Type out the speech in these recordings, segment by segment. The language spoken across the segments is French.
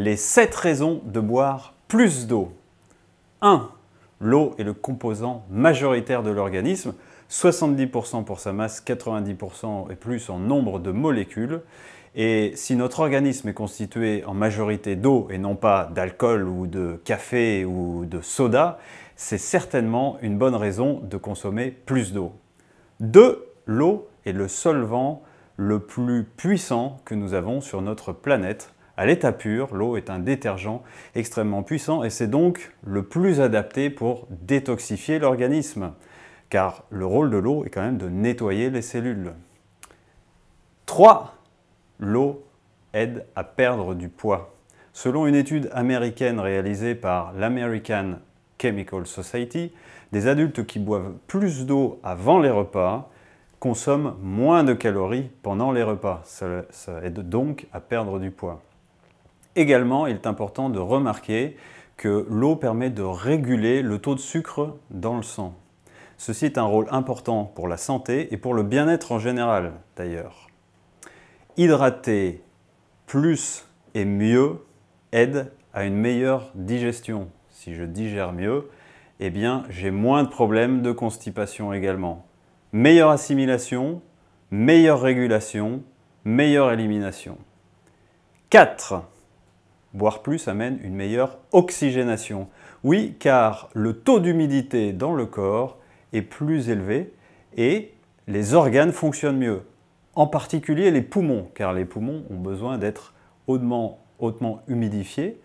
les 7 raisons de boire plus d'eau. 1. L'eau est le composant majoritaire de l'organisme, 70% pour sa masse, 90% et plus en nombre de molécules. Et si notre organisme est constitué en majorité d'eau et non pas d'alcool ou de café ou de soda, c'est certainement une bonne raison de consommer plus d'eau. 2. L'eau est le solvant le plus puissant que nous avons sur notre planète. À l'état pur, l'eau est un détergent extrêmement puissant et c'est donc le plus adapté pour détoxifier l'organisme, car le rôle de l'eau est quand même de nettoyer les cellules. 3. L'eau aide à perdre du poids. Selon une étude américaine réalisée par l'American Chemical Society, des adultes qui boivent plus d'eau avant les repas consomment moins de calories pendant les repas. Ça aide donc à perdre du poids. Également, il est important de remarquer que l'eau permet de réguler le taux de sucre dans le sang. Ceci est un rôle important pour la santé et pour le bien-être en général d'ailleurs. Hydrater plus et mieux aide à une meilleure digestion. Si je digère mieux, eh bien, j'ai moins de problèmes de constipation également. Meilleure assimilation, meilleure régulation, meilleure élimination. 4. Boire plus amène une meilleure oxygénation. Oui, car le taux d'humidité dans le corps est plus élevé et les organes fonctionnent mieux. En particulier les poumons, car les poumons ont besoin d'être hautement humidifiés.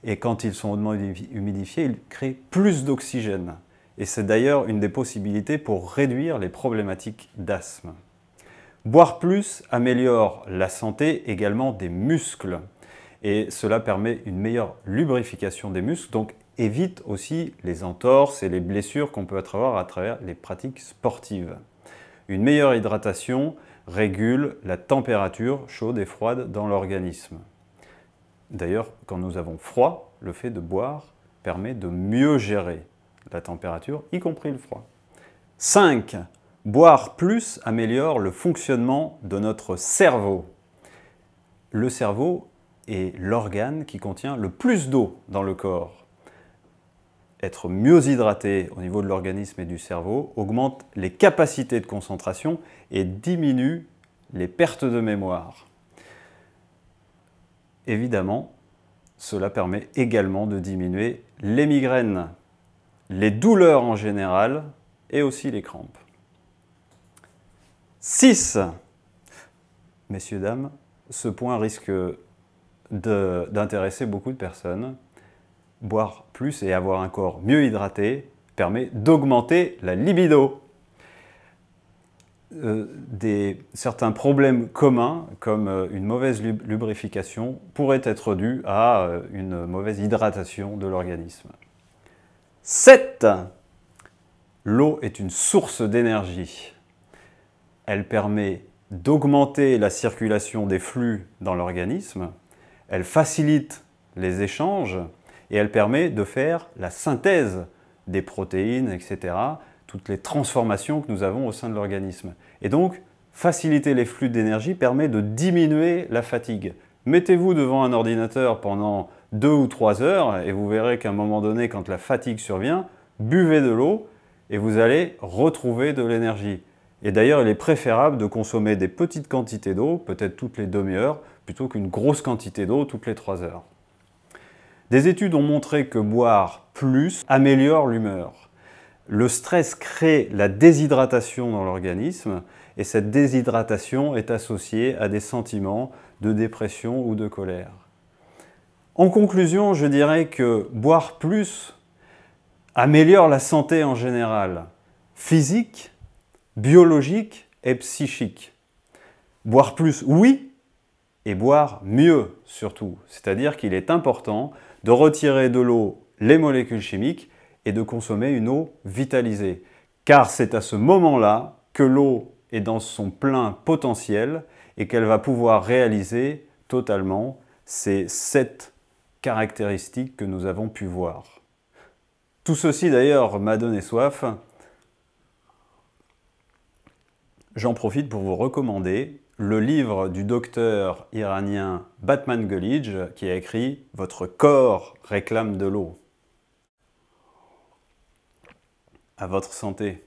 Et quand ils sont hautement humidifiés, ils créent plus d'oxygène. Et c'est d'ailleurs une des possibilités pour réduire les problématiques d'asthme. Boire plus améliore la santé également des muscles. Et cela permet une meilleure lubrification des muscles, donc évite aussi les entorses et les blessures qu'on peut avoir à travers les pratiques sportives. Une meilleure hydratation régule la température chaude et froide dans l'organisme. D'ailleurs, quand nous avons froid, le fait de boire permet de mieux gérer la température, y compris le froid. 5. Boire plus améliore le fonctionnement de notre cerveau. Le cerveau est l'organe qui contient le plus d'eau dans le corps. Être mieux hydraté au niveau de l'organisme et du cerveau augmente les capacités de concentration et diminue les pertes de mémoire. Évidemment, cela permet également de diminuer les migraines, les douleurs en général et aussi les crampes. 6. Messieurs, dames, ce point risque d'intéresser beaucoup de personnes. Boire plus et avoir un corps mieux hydraté permet d'augmenter la libido. Certains problèmes communs, comme une mauvaise lubrification, pourraient être dus à une mauvaise hydratation de l'organisme. 7. L'eau est une source d'énergie. Elle permet d'augmenter la circulation des flux dans l'organisme, elle facilite les échanges et elle permet de faire la synthèse des protéines, etc., toutes les transformations que nous avons au sein de l'organisme. Et donc, faciliter les flux d'énergie permet de diminuer la fatigue. Mettez-vous devant un ordinateur pendant 2 ou 3 heures et vous verrez qu'à un moment donné, quand la fatigue survient, buvez de l'eau et vous allez retrouver de l'énergie. Et d'ailleurs, il est préférable de consommer des petites quantités d'eau, peut-être toutes les demi-heures, plutôt qu'une grosse quantité d'eau toutes les 3 heures. Des études ont montré que boire plus améliore l'humeur. Le stress crée la déshydratation dans l'organisme et cette déshydratation est associée à des sentiments de dépression ou de colère. En conclusion, je dirais que boire plus améliore la santé en général, physique, biologique et psychique. Boire plus, oui, et boire mieux surtout. C'est-à-dire qu'il est important de retirer de l'eau les molécules chimiques et de consommer une eau vitalisée. Car c'est à ce moment-là que l'eau est dans son plein potentiel et qu'elle va pouvoir réaliser totalement ces 7 caractéristiques que nous avons pu voir. Tout ceci d'ailleurs m'a donné soif. J'en profite pour vous recommander le livre du docteur iranien Batman Gulich qui a écrit « Votre corps réclame de l'eau ». À votre santé.